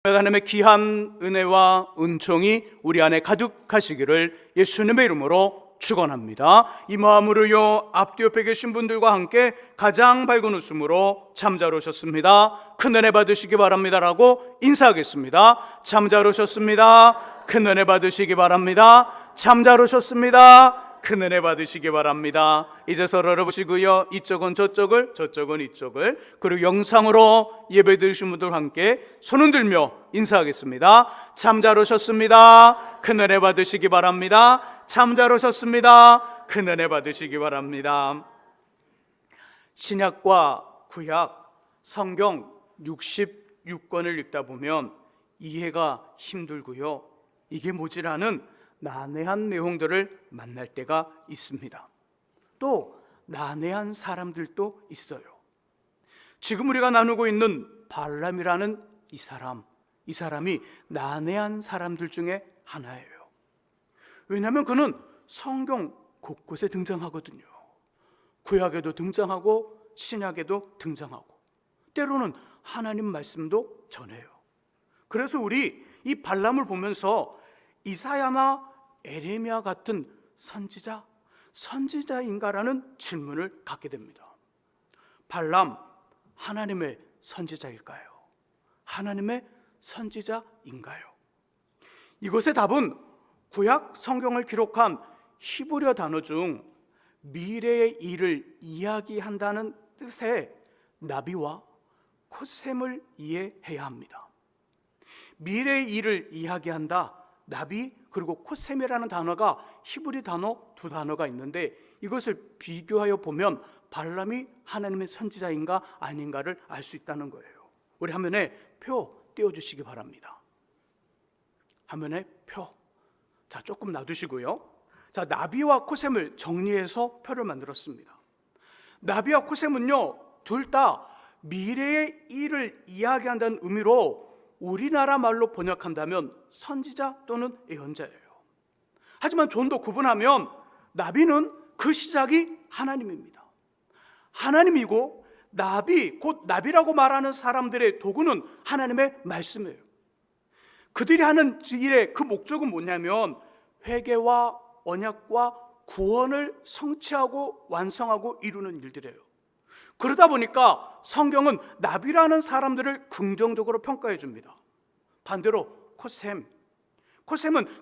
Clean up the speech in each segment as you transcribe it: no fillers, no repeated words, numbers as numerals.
하나님의 귀한 은혜와 은총이 우리 안에 가득하시기를 예수님의 이름으로 축원합니다. 이 마음으로요, 앞뒤 옆에 계신 분들과 함께 가장 밝은 웃음으로 잠자러 오셨습니다, 큰 은혜 받으시기 바랍니다라고 인사하겠습니다. 잠자러 오셨습니다, 큰 은혜 받으시기 바랍니다. 잠자러 오셨습니다, 큰 은혜 받으시기 바랍니다. 이제 서로를 보시고요, 이쪽은 저쪽을, 저쪽은 이쪽을, 그리고 영상으로 예배 드리신 분들과 함께 손 흔들며 인사하겠습니다. 잠자러 오셨습니다, 큰 은혜 받으시기 바랍니다. 잠자러 오셨습니다, 큰 은혜 받으시기 바랍니다. 신약과 구약 성경 66권을 읽다 보면 이해가 힘들고요, 이게 뭐지라는 난해한 내용들을 만날 때가 있습니다. 또 난해한 사람들도 있어요. 지금 우리가 나누고 있는 발람이라는 이 사람이 난해한 사람들 중에 하나예요. 왜냐하면 그는 성경 곳곳에 등장하거든요. 구약에도 등장하고 신약에도 등장하고 때로는 하나님 말씀도 전해요. 그래서 우리 이 발람을 보면서 이사야나 에레미야 같은 선지자인가라는 질문을 갖게 됩니다. 발람, 하나님의 선지자일까요? 하나님의 선지자인가요? 이것의 답은 구약 성경을 기록한 히브리어 단어 중 미래의 일을 이야기한다는 뜻의 나비와 코셈을 이해해야 합니다. 미래의 일을 이야기한다, 나비 그리고 코셈이라는 단어가 히브리 단어 두 단어가 있는데 이것을 비교하여 보면 발람이 하나님의 선지자인가 아닌가를 알 수 있다는 거예요. 우리 화면에 표 띄워주시기 바랍니다. 화면에 표. 자, 조금 놔두시고요. 자, 나비와 코셈을 정리해서 표를 만들었습니다. 나비와 코셈은요, 둘 다 미래의 일을 이야기한다는 의미로 우리나라 말로 번역한다면 선지자 또는 예언자예요. 하지만 좀 더 구분하면 나비는 그 시작이 하나님입니다. 하나님이고 나비, 곧 나비라고 말하는 사람들의 도구는 하나님의 말씀이에요. 그들이 하는 일의 그 목적은 뭐냐면 회개와 언약과 구원을 성취하고 완성하고 이루는 일들이에요. 그러다 보니까 성경은 나비라는 사람들을 긍정적으로 평가해 줍니다. 반대로 코셈은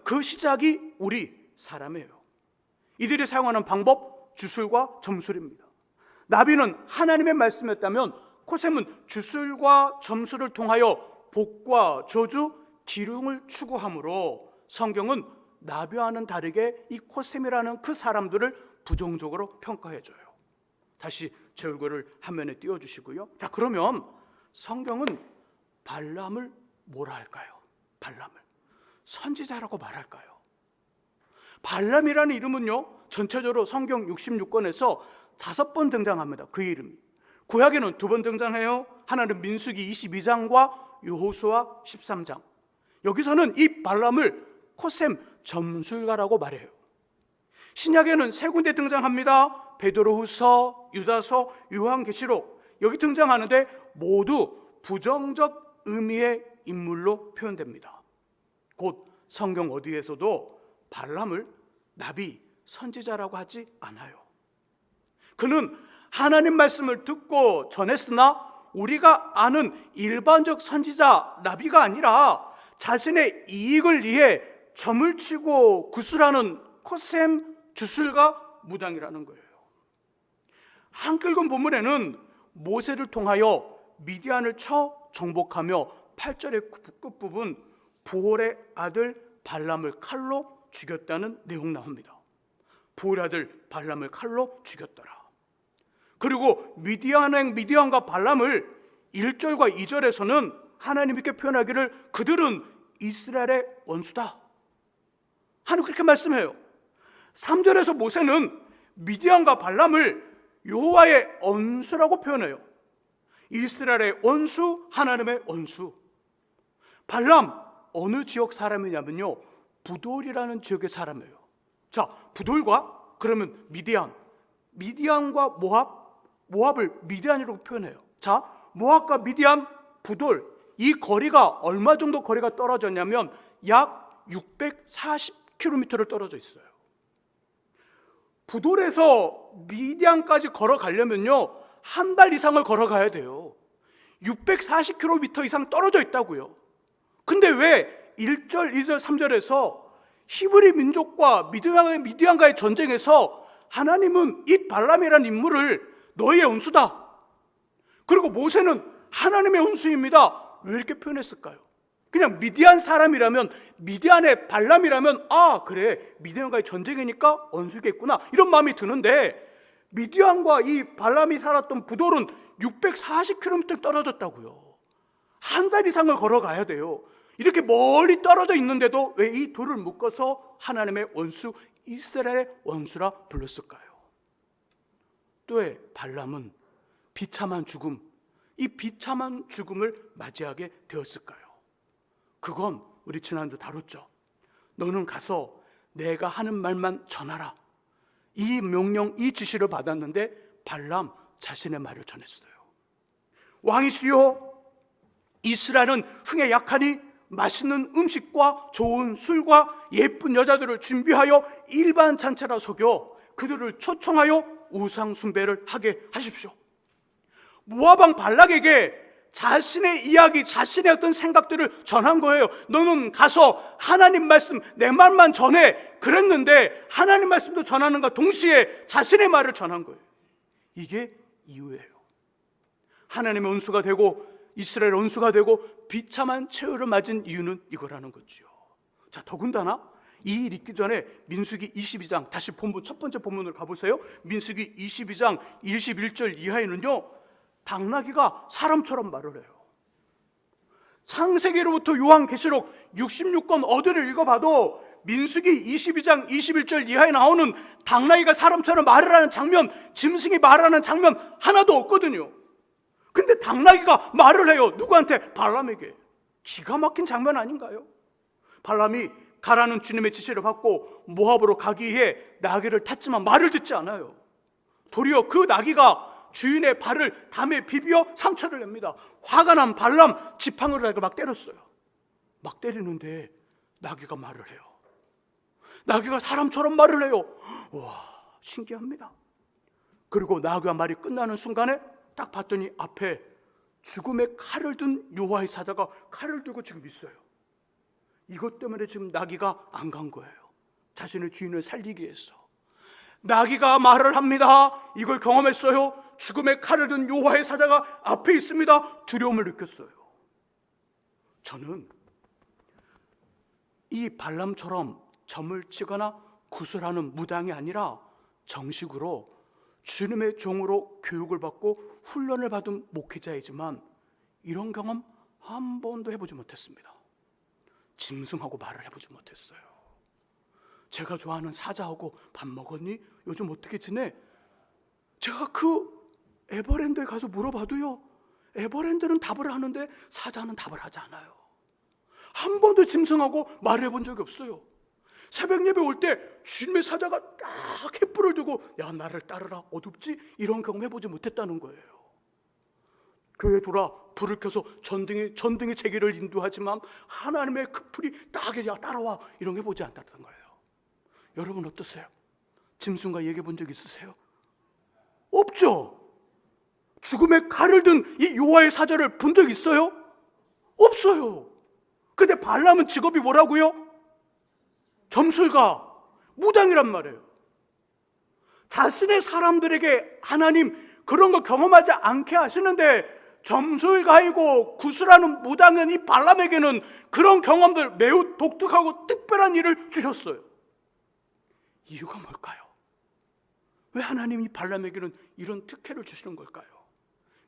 그 시작이 우리 사람이에요. 이들이 사용하는 방법, 주술과 점술입니다. 나비는 하나님의 말씀이었다면 코셈은 주술과 점술을 통하여 복과 저주, 기름을 추구하므로 성경은 나비와는 다르게 이 코셈이라는 그 사람들을 부정적으로 평가해 줘요. 다시 제 얼굴을 화면에 띄워주시고요. 자, 그러면 성경은 발람을 뭐라 할까요? 발람을 선지자라고 말할까요? 발람이라는 이름은요, 전체적으로 성경 66권에서 5번 등장합니다. 그 이름이. 구약에는 2번 등장해요. 하나는 민수기 22장과 여호수아 13장. 여기서는 이 발람을 코셈 점술가라고 말해요. 신약에는 3군데 등장합니다. 베드로후서, 유다서, 요한계시록. 여기 등장하는데 모두 부정적 의미의 인물로 표현됩니다. 곧 성경 어디에서도 발람을 나비, 선지자라고 하지 않아요. 그는 하나님 말씀을 듣고 전했으나 우리가 아는 일반적 선지자, 나비가 아니라 자신의 이익을 위해 점을 치고 구술하는 코셈, 주술가, 무당이라는 거예요. 한글권 본문에는 모세를 통하여 미디안을 쳐 정복하며 8절의 끝부분 부홀의 아들 발람을 칼로 죽였다는 내용 나옵니다. 부홀의 아들 발람을 칼로 죽였더라. 그리고 미디안과 발람을 1절과 2절에서는 하나님 이렇게 표현하기를 그들은 이스라엘의 원수다. 하나님 그렇게 말씀해요. 3절에서 모세는 미디안과 발람을 여호와의 원수라고 표현해요. 이스라엘의 원수, 하나님의 원수. 발람 어느 지역 사람이냐면요, 부돌이라는 지역의 사람이에요. 자, 부돌과 그러면 미디안과 모압을 미디안이라고 표현해요. 자, 모압과 미디안, 부돌, 이 거리가 얼마 정도 거리가 떨어졌냐면 약 640km를 떨어져 있어요. 부돌에서 미디안까지 걸어가려면요, 한 달 이상을 걸어가야 돼요. 640km 이상 떨어져 있다고요. 근데 왜 1절, 2절, 3절에서 히브리 민족과 미디안과의 전쟁에서 하나님은 이 발람이라는 인물을 너희의 원수다, 그리고 모세는 하나님의 원수입니다, 왜 이렇게 표현했을까요? 그냥 미디안 사람이라면, 미디안의 발람이라면 아 그래, 미디안과의 전쟁이니까 원수겠구나, 이런 마음이 드는데 미디안과 이 발람이 살았던 부돌은 640km 떨어졌다고요. 한 달 이상을 걸어가야 돼요. 이렇게 멀리 떨어져 있는데도 왜 이 둘을 묶어서 하나님의 원수, 이스라엘의 원수라 불렀을까요? 또 왜 발람은 비참한 죽음, 이 비참한 죽음을 맞이하게 되었을까요? 그건 우리 지난주 다뤘죠. 너는 가서 내가 하는 말만 전하라, 이 명령, 이 지시를 받았는데 발람 자신의 말을 전했어요. 왕이시여, 이스라엘은 흥에 약하니 맛있는 음식과 좋은 술과 예쁜 여자들을 준비하여 일반 잔치라 속여 그들을 초청하여 우상 숭배를 하게 하십시오. 모압 왕 발락에게 자신의 이야기, 자신의 어떤 생각들을 전한 거예요. 너는 가서 하나님 말씀, 내 말만 전해, 그랬는데 하나님 말씀도 전하는가 동시에 자신의 말을 전한 거예요. 이게 이유예요. 하나님의 원수가 되고 이스라엘 원수가 되고 비참한 최후를 맞은 이유는 이거라는 거죠. 자, 더군다나 이 일 있기 전에 민수기 22장, 다시 본문, 첫 번째 본문을 가보세요. 민수기 22장 21절 이하에는요, 당나귀가 사람처럼 말을 해요. 창세기로부터 요한계시록 66권 어디를 읽어봐도 민수기 22장 21절 이하에 나오는 당나귀가 사람처럼 말을 하는 장면, 짐승이 말하는 장면 하나도 없거든요. 근데 당나귀가 말을 해요. 누구한테? 발람에게. 기가 막힌 장면 아닌가요? 발람이 가라는 주님의 지시를 받고 모압으로 가기 위해 나귀를 탔지만 말을 듣지 않아요. 도리어 그 나귀가 주인의 발을 담에 비비어 상처를 냅니다. 화가 난 발람 지팡이로 막 때렸어요. 막 때리는데 나귀가 말을 해요. 나귀가 사람처럼 말을 해요. 와, 신기합니다. 그리고 나귀가 말이 끝나는 순간에 딱 봤더니 앞에 죽음의 칼을 든 여호와의 사자가 칼을 들고 지금 있어요. 이것 때문에 지금 나귀가 안 간 거예요. 자신의 주인을 살리기 위해서. 나귀가 말을 합니다. 이걸 경험했어요. 죽음의 칼을 든 여호와의 사자가 앞에 있습니다. 두려움을 느꼈어요. 저는 이 발람처럼 점을 치거나 구슬하는 무당이 아니라 정식으로 주님의 종으로 교육을 받고 훈련을 받은 목회자이지만 이런 경험 한 번도 해보지 못했습니다. 짐승하고 말을 해보지 못했어요. 제가 좋아하는 사자하고 밥 먹었니? 요즘 어떻게 지내? 제가 그 에버랜드에 가서 물어봐도요, 에버랜드는 답을 하는데 사자는 답을 하지 않아요. 한 번도 짐승하고 말을 해본 적이 없어요. 새벽 예배 올 때 주님의 사자가 딱 횃불을 들고 야 나를 따르라, 어둡지? 이런 경험 해보지 못했다는 거예요. 교회 들어와 불을 켜서 전등의 제기를 인도하지만 하나님의 그 불이 딱 따라와, 이런 거 해보지 않았다는 거예요. 여러분 어떠세요? 짐승과 얘기해 본 적 있으세요? 없죠. 죽음의 칼을 든 이 여호와의 사자를 본 적 있어요? 없어요. 근데 발람은 직업이 뭐라고요? 점술가, 무당이란 말이에요. 자신의 사람들에게 하나님 그런 거 경험하지 않게 하시는데 점술가이고 구슬하는 무당은 이 발람에게는 그런 경험들, 매우 독특하고 특별한 일을 주셨어요. 이유가 뭘까요? 왜 하나님이 발람에게는 이런 특혜를 주시는 걸까요?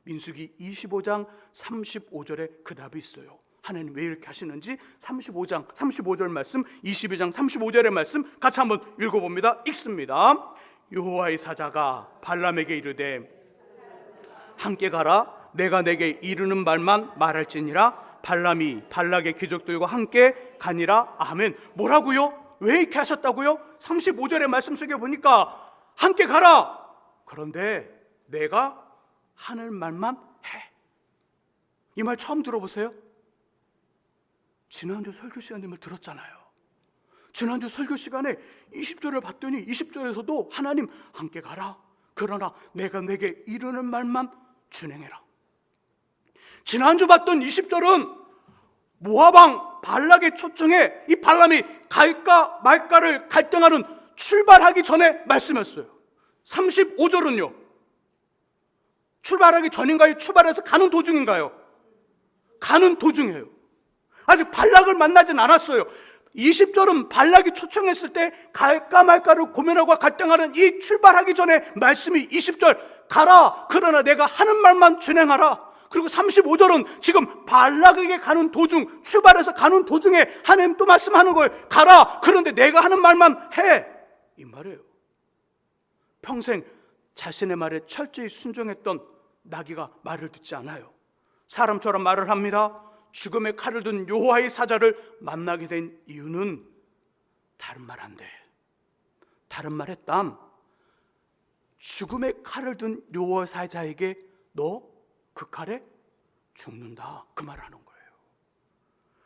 민수기 25장 35절에 그 답이 있어요. 하나님 왜 이렇게 하시는지 35장 35절 말씀, 22장 35절의 말씀 같이 한번 읽어봅니다. 읽습니다. 여호와의 사자가 발람에게 이르되 함께 가라, 내가 내게 이르는 말만 말할지니라. 발람이 발락의 귀족들과 함께 가니라. 아멘. 뭐라고요? 왜 이렇게 하셨다고요? 35절의 말씀 속에 보니까 함께 가라, 그런데 내가 하는 말만 해. 이 말 처음 들어보세요? 지난주 설교 시간임을 들었잖아요. 지난주 설교 시간에 20절을 봤더니 20절에서도 하나님 함께 가라. 그러나 내가 내게 이르는 말만 준행해라. 지난주 봤던 20절은 모압 발락의 초청에 이 발람이 갈까 말까를 갈등하는 출발하기 전에 말씀했어요. 35절은요, 출발하기 전인가요? 출발해서 가는 도중인가요? 가는 도중이에요. 아직 발락을 만나진 않았어요. 20절은 발락이 초청했을 때 갈까 말까를 고민하고 갈등하는 이 출발하기 전에 말씀이 20절 가라. 그러나 내가 하는 말만 준행하라. 그리고 35절은 지금 발락에게 가는 도중, 출발해서 가는 도중에 하나님 또 말씀하는 거예요. 가라. 그런데 내가 하는 말만 해. 이 말이에요. 평생 자신의 말에 철저히 순종했던 나귀가 말을 듣지 않아요. 사람처럼 말을 합니다. 죽음의 칼을 든 여호와의 사자를 만나게 된 이유는 다른 말 안 돼. 다른 말 했담. 죽음의 칼을 든 여호와의 사자에게 너 그 칼에 죽는다. 그 말을 하는 거예요.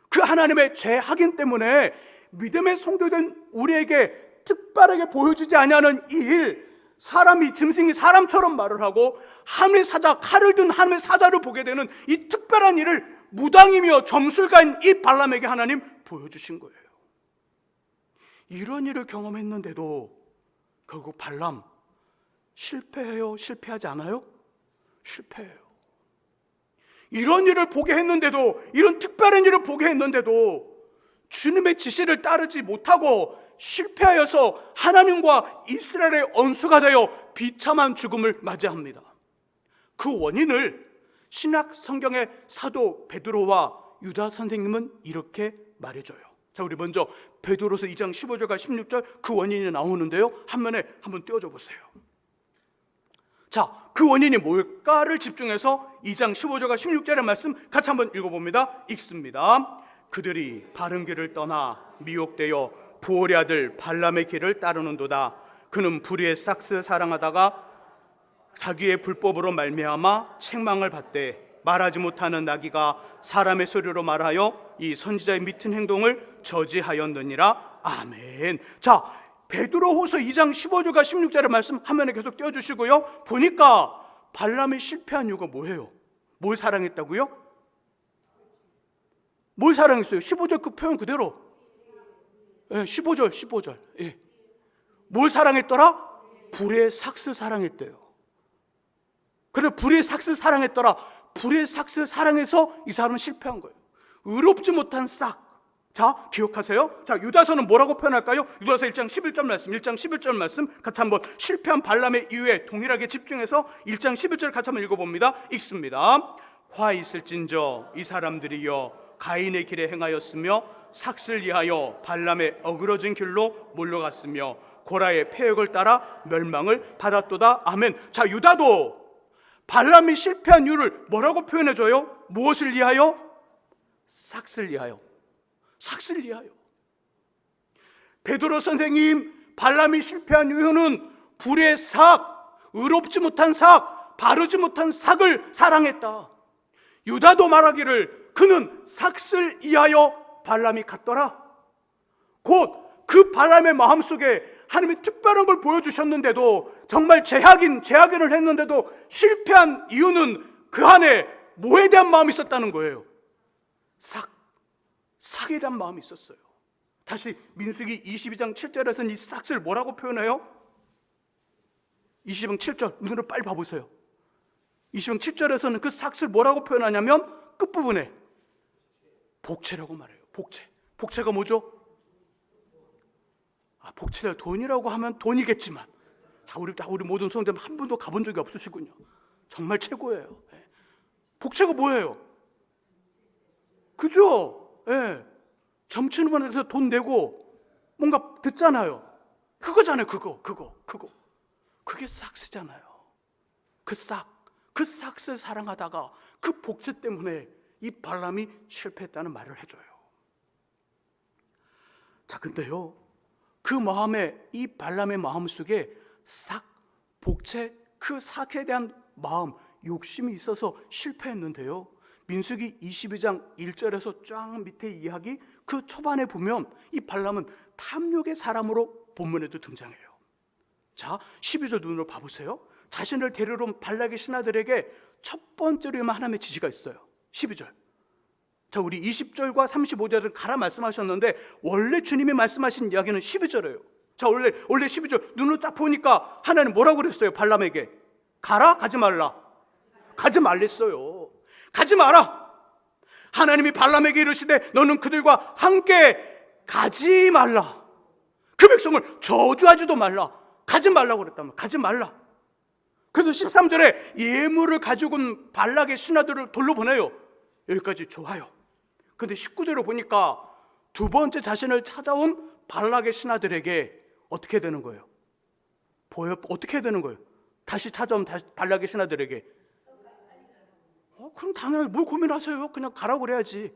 그 하나님의 죄 확인 때문에 믿음의 성도된 우리에게 특별하게 보여주지 아니하는 이 일, 사람이 짐승이 사람처럼 말을 하고 하늘의 사자, 칼을 든 하늘의 사자를 보게 되는 이 특별한 일을 무당이며 점술가인 이 발람에게 하나님 보여주신 거예요. 이런 일을 경험했는데도 결국 발람 실패해요? 실패하지 않아요? 실패해요. 이런 일을 보게 했는데도, 이런 특별한 일을 보게 했는데도 주님의 지시를 따르지 못하고 실패하여서 하나님과 이스라엘의 원수가 되어 비참한 죽음을 맞이합니다. 그 원인을 신약 성경의 사도 베드로와 유다 선생님은 이렇게 말해줘요. 자, 우리 먼저 베드로서 2장 15절과 16절 그 원인이 나오는데요, 한면에 한번 띄워줘 보세요. 자, 그 원인이 뭘까를 집중해서 2장 15절과 16절의 말씀 같이 한번 읽어봅니다. 읽습니다. 그들이 바른 길을 떠나 미혹되어 부올의 아들 발람의 길을 따르는도다. 그는 불의의 삭스 사랑하다가 자기의 불법으로 말미암아 책망을 받되 말하지 못하는 나귀가 사람의 소리로 말하여 이 선지자의 미튼 행동을 저지하였느니라. 아멘. 자, 베드로후서 2장 15절과 16절의 말씀 화면에 계속 띄워주시고요. 보니까 발람이 실패한 이유가 뭐예요? 뭘 사랑했다고요? 뭘 사랑했어요? 15절 그 표현 그대로. 15절. 예. 뭘 사랑했더라? 불의 삭스 사랑했대요. 그래, 불의 삭스 사랑했더라. 불의 삭스 사랑해서 이 사람은 실패한 거예요. 의롭지 못한 싹. 자, 기억하세요. 자, 유다서는 뭐라고 표현할까요? 유다서 1장 11절 말씀, 1장 11절 말씀 같이 한번 실패한 발람의 이유에 동일하게 집중해서 1장 11절 같이 한번 읽어봅니다. 읽습니다. 화 있을진저 이 사람들이여 가인의 길에 행하였으며 삭스를 이하여 발람의 어그러진 길로 몰려갔으며 고라의 폐역을 따라 멸망을 받았도다. 아멘. 자, 유다도 발람이 실패한 이유를 뭐라고 표현해줘요? 무엇을 위하여? 삭스를 위하여. 삭스를 위하여. 베드로 선생님, 발람이 실패한 이유는 불의 삭, 의롭지 못한 삭, 바르지 못한 삭을 사랑했다. 유다도 말하기를 그는 삭스를 위하여 발람이 갔더라. 곧 그 발람의 마음속에 하나님이 특별한 걸 보여주셨는데도, 정말 제약인을 했는데도 실패한 이유는 그 안에 뭐에 대한 마음이 있었다는 거예요? 삭에 대한 마음이 있었어요. 다시 민수기 22장 7절에서는 이 삭스를 뭐라고 표현해요? 22장 7절 눈으로 빨리 봐보세요. 22장 7절에서는 그 삭스를 뭐라고 표현하냐면 끝부분에 복채라고 말해요. 복채가 뭐죠? 복채가 돈이라고 하면 돈이겠지만, 우리 모든 성도들 한 번도 가본 적이 없으시군요. 정말 최고예요. 복채가 뭐예요? 그죠? 예. 점치는 분한테 돈 내고 뭔가 듣잖아요. 그거잖아요. 그거. 그게 삭스잖아요. 그 삭스 사랑하다가 그 복채 때문에 이 발람이 실패했다는 말을 해줘요. 자, 근데요, 그 마음에, 이 발람의 마음 속에 복채, 그 삭에 대한 마음, 욕심이 있어서 실패했는데요, 민수기 22장 1절에서 쫙 밑에 이야기 그 초반에 보면 이 발람은 탐욕의 사람으로 본문에도 등장해요. 자, 12절 눈으로 봐보세요. 자신을 데리러 온 발락의 신하들에게 첫 번째로 하나님의 지시가 있어요. 12절. 자, 우리 20절과 35절은 가라 말씀하셨는데 원래 주님이 말씀하신 이야기는 12절이에요. 자, 원래 12절 눈으로 쫙 보니까 하나님 뭐라고 그랬어요? 발람에게 가라? 가지 말라? 가지 말랬어요. 가지 마라. 하나님이 발람에게 이르시되 너는 그들과 함께 가지 말라. 그 백성을 저주하지도 말라. 가지 말라고 그랬다면 가지 말라. 그래도 13절에 예물을 가지고 온 발락의 신하들을 돌로 보내요. 여기까지 좋아요. 근데 19절을 보니까 두 번째 자신을 찾아온 발락의 신하들에게 어떻게 되는 거예요? 어떻게 되는 거예요? 다시 찾아온 발락의 신하들에게 그럼 당연히 뭘 고민하세요? 그냥 가라고 그래야지.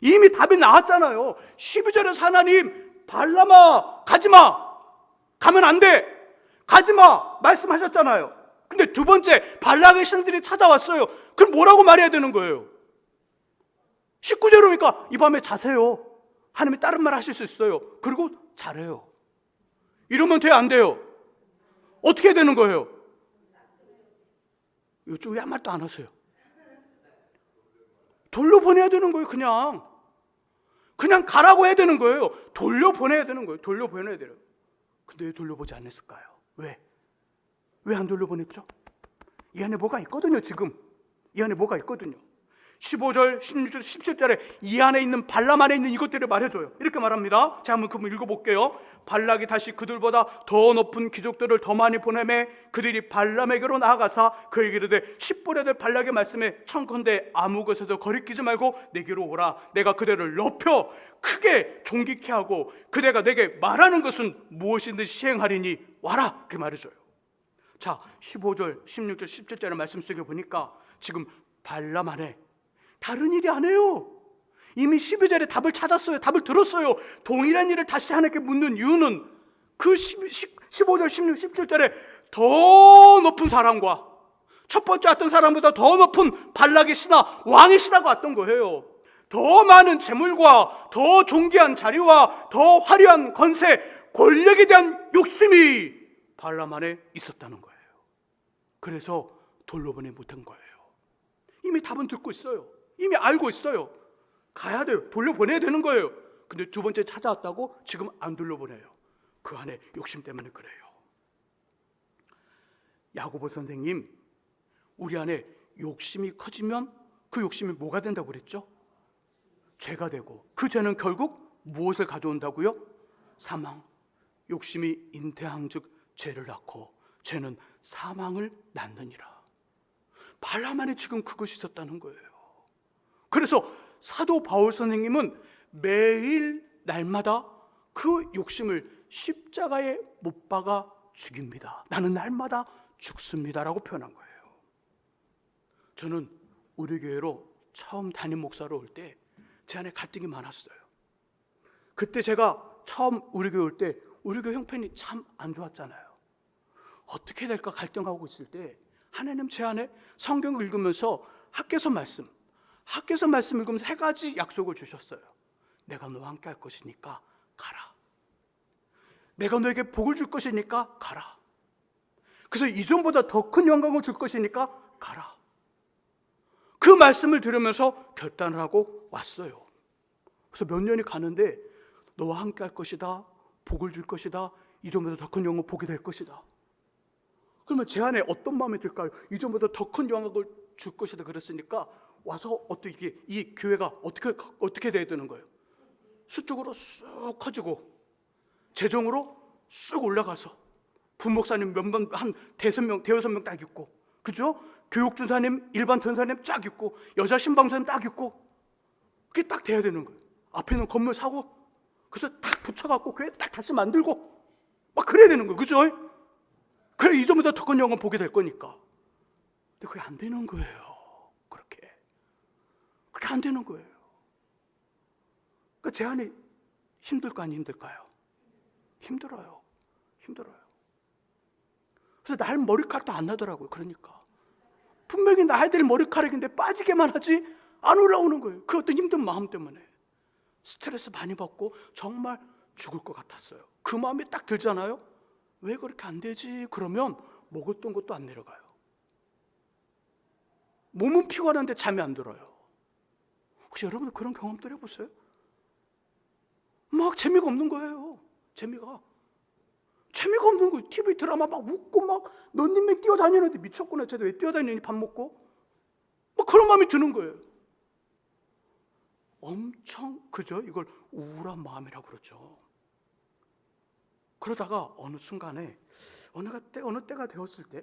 이미 답이 나왔잖아요. 12절에서 하나님 발람아 가지마, 가면 안 돼, 가지마 말씀하셨잖아요. 근데 두 번째 발락의 신들이 찾아왔어요. 그럼 뭐라고 말해야 되는 거예요? 19절에 오니까 이 밤에 자세요. 하나님이 다른 말 하실 수 있어요. 그리고 잘해요. 이러면 돼요? 안 돼요? 어떻게 해야 되는 거예요? 이쪽 왜 아무 말도 안 하세요? 돌려보내야 되는 거예요. 그냥 가라고 해야 되는 거예요. 돌려보내야 되는 거예요. 돌려보내야 돼요. 근데 왜 돌려보지 않았을까요? 왜 안 돌려보냈죠? 이 안에 뭐가 있거든요. 지금 이 안에 뭐가 있거든요. 15절, 16절, 17절에 이 안에 있는 발람 안에 있는 이것들을 말해줘요. 이렇게 말합니다. 제가 한번 읽어볼게요. 발락이 다시 그들보다 더 높은 귀족들을 더 많이 보내매 그들이 발람에게로 나아가사 그에게 이르되 십보려될 발락의 말씀에 청컨대 아무 것에도 거리끼지 말고 내게로 오라. 내가 그대를 높여 크게 존귀케 하고 그대가 내게 말하는 것은 무엇이든지 시행하리니 와라. 그렇게 말해줘요. 자, 15절, 16절, 17절의 말씀 속에 보니까 지금 발람 안에 다른 일이 아니에요. 이미 12절에 답을 찾았어요. 답을 들었어요. 동일한 일을 다시 하나님께 묻는 이유는 그 15절, 16, 17절에 더 높은 사람과 첫 번째 왔던 사람보다 더 높은 발락의 신하, 왕의 신하가 왔던 거예요. 더 많은 재물과 더 존귀한 자리와 더 화려한 권세, 권력에 대한 욕심이 발람 안에 있었다는 거예요. 그래서 돌려보내 못한 거예요. 이미 답은 듣고 있어요. 이미 알고 있어요. 가야 돼요. 돌려보내야 되는 거예요. 근데 두 번째 찾아왔다고 지금 안 돌려보내요. 그 안에 욕심 때문에 그래요. 야고보 선생님, 우리 안에 욕심이 커지면 그 욕심이 뭐가 된다고 그랬죠? 죄가 되고 그 죄는 결국 무엇을 가져온다고요? 사망. 욕심이 잉태한즉 죄를 낳고 죄는 사망을 낳느니라. 발람 안에 지금 그것이 있었다는 거예요. 그래서 사도 바울 선생님은 매일 날마다 그 욕심을 십자가에 못 박아 죽입니다. 나는 날마다 죽습니다라고 표현한 거예요. 저는 우리 교회로 처음 담임 목사로 올 때 제 안에 갈등이 많았어요. 그때 제가 처음 우리 교회 올 때 우리 교회 형편이 참 안 좋았잖아요. 어떻게 될까 갈등하고 있을 때 하나님 제 안에 성경을 읽으면서 학개서 말씀 읽으면서 3가지 약속을 주셨어요. 내가 너와 함께 할 것이니까 가라. 내가 너에게 복을 줄 것이니까 가라. 그래서 이전보다 더 큰 영광을 줄 것이니까 가라. 그 말씀을 들으면서 결단을 하고 왔어요. 그래서 몇 년이 가는데 너와 함께 할 것이다, 복을 줄 것이다, 이전보다 더 큰 영광을 보게 될 것이다. 그러면 제 안에 어떤 마음이 들까요? 이전보다 더 큰 영광을 줄 것이다 그랬으니까 와서 어떻게 이 교회가 어떻게 돼야 되는 거예요? 수적으로 쑥 커지고 재정으로 쑥 올라가서 부목사님 한 대여섯 명 딱 있고, 그죠? 교육전사님, 일반 전사님 쫙 있고, 여자 신방사님 딱 있고, 그게 딱 돼야 되는 거예요. 앞에 있는 건물 사고, 그래서 딱 붙여갖고 교회 딱 다시 만들고, 막 그래야 되는 거예요, 그죠? 그래 이전보다 더 큰 영광 보게 될 거니까. 근데 그게 안 되는 거예요. 그렇게 안 되는 거예요. 그러니까 제 안에 힘들까 안 힘들까요? 힘들어요. 그래서 날 머리카락도 안 나더라고요. 그러니까 분명히 나야 될 머리카락인데 빠지게만 하지 안 올라오는 거예요. 그 어떤 힘든 마음 때문에 스트레스 많이 받고 정말 죽을 것 같았어요. 그 마음이 딱 들잖아요. 왜 그렇게 안 되지? 그러면 먹었던 것도 안 내려가요. 몸은 피곤한데 잠이 안 들어요. 혹시 여러분들 그런 경험들 해보세요? 막 재미가 없는 거예요. 재미가 없는 거예요. TV 드라마 막 웃고 막 런닝맨 뛰어다니는데 미쳤구나. 쟤도 왜 뛰어다니니 밥 먹고? 막 그런 마음이 드는 거예요. 엄청 그죠? 이걸 우울한 마음이라고 그러죠. 그러다가 어느 순간에 어느 때가 되었을 때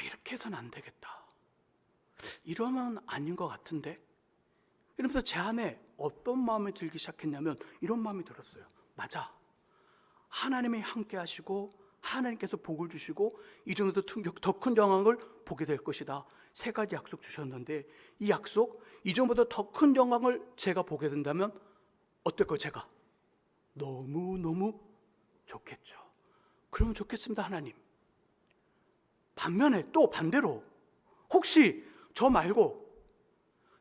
이렇게 해서는 안 되겠다. 이러면 아닌 것 같은데 이러면서 제 안에 어떤 마음이 들기 시작했냐면 이런 마음이 들었어요. 맞아. 하나님이 함께 하시고 하나님께서 복을 주시고 이 중에도 더 큰 영광을 보게 될 것이다. 3가지 약속 주셨는데 이 약속, 이 중보다 더 큰 영광을 제가 보게 된다면 어떨까요? 제가 너무너무 좋겠죠. 그러면 좋겠습니다, 하나님. 반면에 또 반대로 혹시 저 말고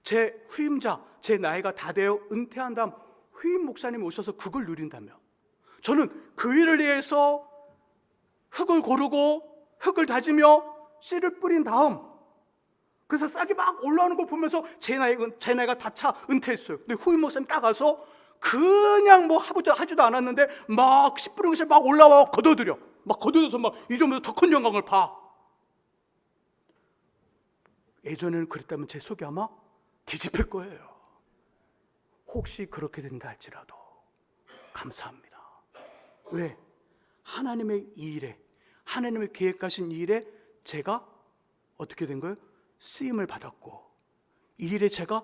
제 후임자, 제 나이가 다 되어 은퇴한 다음 후임 목사님이 오셔서 그걸 누린다면 저는 그 일을 위해서 흙을 고르고 흙을 다지며 씨를 뿌린 다음 그래서 싹이 막 올라오는 걸 보면서 제 나이가 다 차 은퇴했어요. 근데 후임 목사님 딱 와서 그냥 뭐 하지도 않았는데 막 씨 뿌린 것이 막 올라와 걷어들여서 막 이전보다 더 큰 영광을 봐. 예전에는 그랬다면 제 속이 아마 뒤집힐 거예요. 혹시 그렇게 된다 할지라도 감사합니다. 왜? 하나님의 이 일에, 하나님의 계획하신 이 일에 제가 어떻게 된 거예요? 쓰임을 받았고 이 일에 제가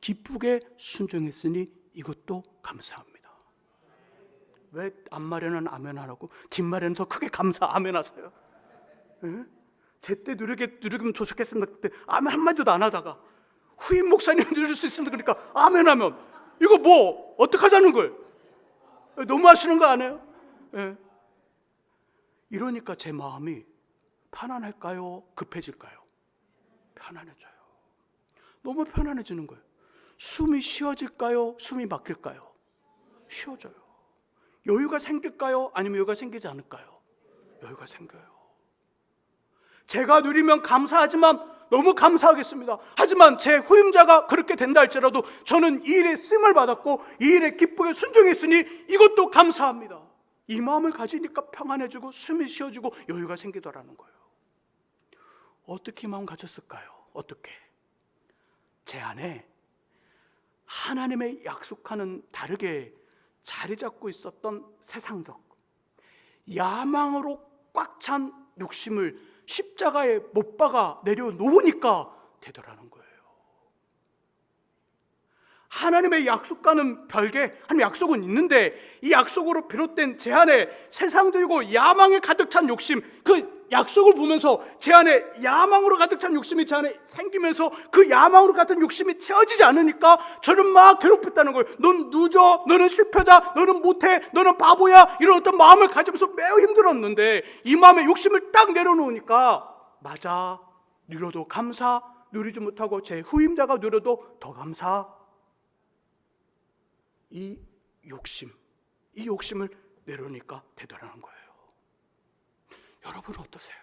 기쁘게 순종했으니 이것도 감사합니다. 왜 앞말에는 아멘 하라고 뒷말에는 더 크게 감사 아멘 하세요? 제때 누르기면 좋겠습니다. 그때 아멘 한마디도 안 하다가 후임 목사님 누릴 수 있습니다. 그러니까 아멘 하면 이거 뭐 어떡하자는 거예요? 너무 하시는 거 아니에요? 예. 이러니까 제 마음이 편안할까요? 급해질까요? 편안해져요. 너무 편안해지는 거예요. 숨이 쉬어질까요? 숨이 막힐까요? 쉬어져요. 여유가 생길까요? 아니면 여유가 생기지 않을까요? 여유가 생겨요. 제가 누리면 감사하지만 너무 감사하겠습니다. 하지만 제 후임자가 그렇게 된다 할지라도 저는 이 일에 쓰임을 받았고 이 일에 기쁘게 순종했으니 이것도 감사합니다. 이 마음을 가지니까 평안해지고 숨이 쉬어지고 여유가 생기더라는 거예요. 어떻게 마음 가졌을까요? 어떻게? 제 안에 하나님의 약속과는 다르게 자리 잡고 있었던 세상적 야망으로 꽉 찬 욕심을 십자가에 못 박아 내려놓으니까 되더라는 거예요. 하나님의 약속과는 별개, 하나님의 약속은 있는데 이 약속으로 비롯된 제 안에 세상적이고 야망에 가득 찬 욕심, 그 약속을 보면서 제 안에 야망으로 가득 찬 욕심이 제 안에 생기면서 그 야망으로 같은 욕심이 채워지지 않으니까 저는 막 괴롭혔다는 거예요. 넌 늦어, 너는 실패다, 너는 못해, 너는 바보야, 이런 어떤 마음을 가지면서 매우 힘들었는데 이 마음의 욕심을 딱 내려놓으니까 맞아, 누려도 감사, 누리지 못하고 제 후임자가 누려도 더 감사. 이 욕심을 내려놓으니까 되더라는 거예요. 여러분은 어떠세요?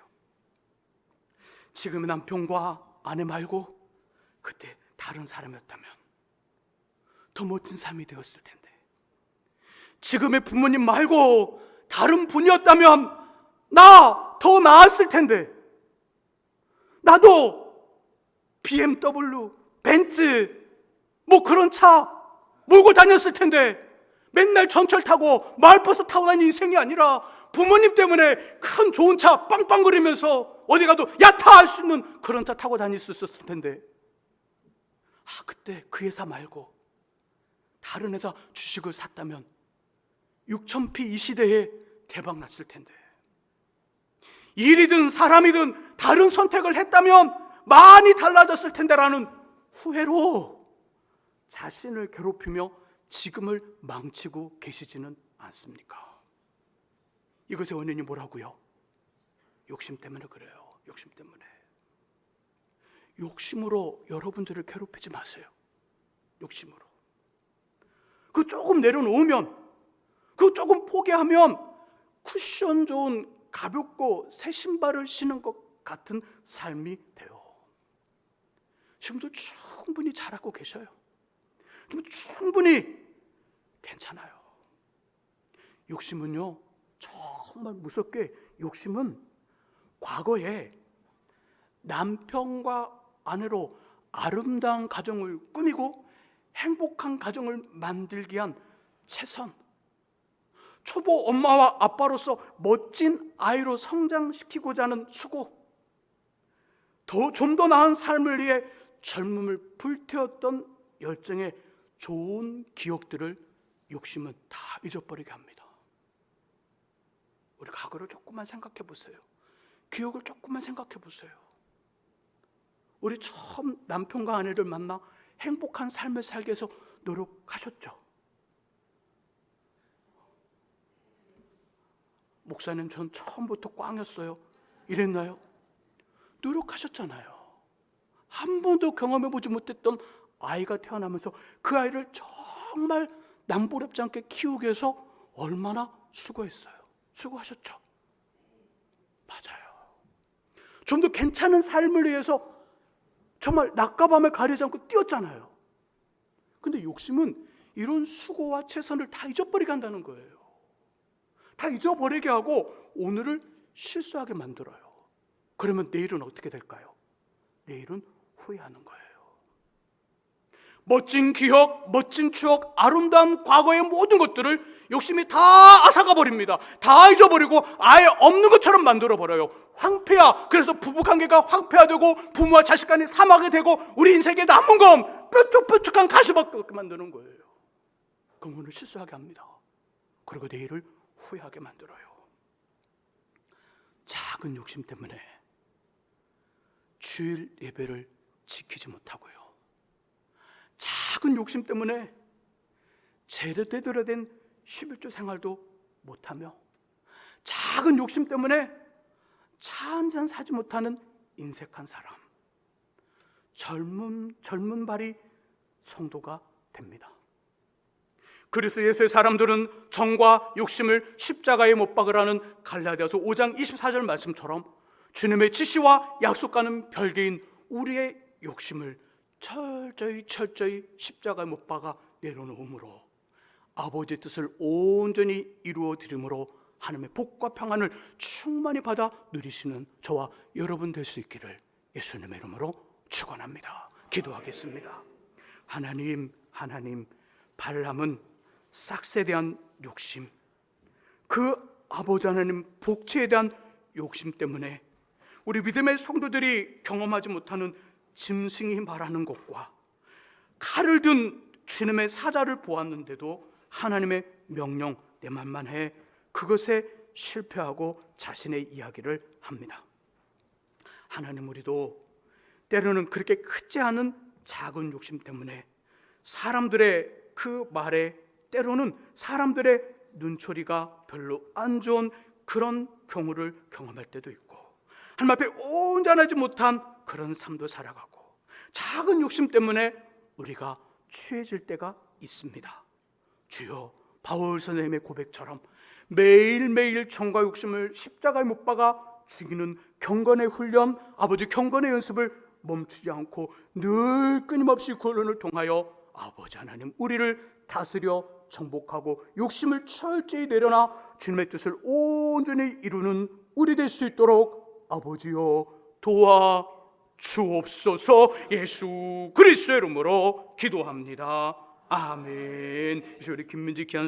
지금의 남편과 아내 말고 그때 다른 사람이었다면 더 멋진 삶이 되었을 텐데, 지금의 부모님 말고 다른 분이었다면 나 더 나았을 텐데, 나도 BMW, 벤츠 뭐 그런 차 몰고 다녔을 텐데 맨날 전철 타고 마을버스 타고 다니는 인생이 아니라 부모님 때문에 큰 좋은 차 빵빵거리면서 어디 가도 야타 할 수 있는 그런 차 타고 다닐 수 있었을 텐데, 그때 그 회사 말고 다른 회사 주식을 샀다면 6,000피 이 시대에 대박 났을 텐데, 일이든 사람이든 다른 선택을 했다면 많이 달라졌을 텐데라는 후회로 자신을 괴롭히며 지금을 망치고 계시지는 않습니까? 이것의 원인이 뭐라고요? 욕심 때문에 그래요. 욕심 때문에. 욕심으로 여러분들을 괴롭히지 마세요. 욕심으로. 그 조금 내려놓으면, 그 조금 포기하면 쿠션 좋은 가볍고 새 신발을 신은 것 같은 삶이 돼요. 지금도 충분히 잘하고 계셔요. 지금 충분히 괜찮아요. 욕심은요, 정말 무섭게 욕심은 과거에 남편과 아내로 아름다운 가정을 꾸미고 행복한 가정을 만들기 위한 최선, 초보 엄마와 아빠로서 멋진 아이로 성장시키고자 하는 수고, 좀 더 나은 삶을 위해 젊음을 불태웠던 열정의 좋은 기억들을 욕심은 다 잊어버리게 합니다. 우리 과거를 조금만 생각해 보세요. 기억을 조금만 생각해 보세요. 우리 처음 남편과 아내를 만나 행복한 삶을 살기 위해서 노력하셨죠? 목사님, 전 처음부터 꽝이었어요. 이랬나요? 노력하셨잖아요. 한 번도 경험해보지 못했던 아이가 태어나면서 그 아이를 정말 남부럽지 않게 키우기 위해서 얼마나 수고했어요. 수고하셨죠? 맞아요. 좀 더 괜찮은 삶을 위해서 정말 낮과 밤을 가리지 않고 뛰었잖아요. 근데 욕심은 이런 수고와 최선을 다 잊어버리게 한다는 거예요. 다 잊어버리게 하고 오늘을 실수하게 만들어요. 그러면 내일은 어떻게 될까요? 내일은 후회하는 거예요. 멋진 기억, 멋진 추억, 아름다운 과거의 모든 것들을 욕심이 다 앗아가 버립니다. 다 잊어버리고 아예 없는 것처럼 만들어버려요. 황폐야. 그래서 부부관계가 황폐화되고 부모와 자식 간이 사막이 되고 우리 인생에 남은 건 뾰족뾰족한 가시밖에 없게 만드는 거예요. 그럼 오늘 실수하게 합니다. 그리고 내일을 후회하게 만들어요. 작은 욕심 때문에 주일 예배를 지키지 못하고요. 작은 욕심 때문에 제대로 된 11조 생활도 못하며, 작은 욕심 때문에 차 한 잔 사지 못하는 인색한 사람, 젊은 발이 성도가 됩니다. 그래서 예수의 사람들은 정과 욕심을 십자가에 못 박으라는 갈라디아서 5장 24절 말씀처럼 주님의 지시와 약속과는 별개인 우리의 욕심을 철저히 십자가에 못 박아 내려놓음으로 아버지의 뜻을 온전히 이루어 드림으로 하나님의 복과 평안을 충만히 받아 누리시는 저와 여러분 될 수 있기를 예수님의 이름으로 축원합니다. 기도하겠습니다. 하나님, 발람은 싹스에 대한 욕심, 그 아버지 하나님 복지에 대한 욕심 때문에 우리 믿음의 성도들이 경험하지 못하는 짐승이 말하는 것과 칼을 든 주님의 사자를 보았는데도 하나님의 명령 내 맘만 해, 그것에 실패하고 자신의 이야기를 합니다. 하나님, 우리도 때로는 그렇게 크지 않은 작은 욕심 때문에 사람들의 그 말에, 때로는 사람들의 눈초리가 별로 안 좋은 그런 경우를 경험할 때도 있고, 하나님 앞에 온전하지 못한 그런 삶도 살아가고, 작은 욕심 때문에 우리가 취해질 때가 있습니다. 주여, 바울 선생님의 고백처럼 매일매일 정과 욕심을 십자가에 못 박아 죽이는 경건의 훈련, 아버지 경건의 연습을 멈추지 않고 늘 끊임없이 그 훈련을 통하여 아버지 하나님 우리를 다스려 정복하고 욕심을 철저히 내려놔 주님의 뜻을 온전히 이루는 우리 될 수 있도록 아버지여 도와 주옵소서. 예수 그리스도의 이름으로 기도합니다. 아멘. 우리 김민지 기한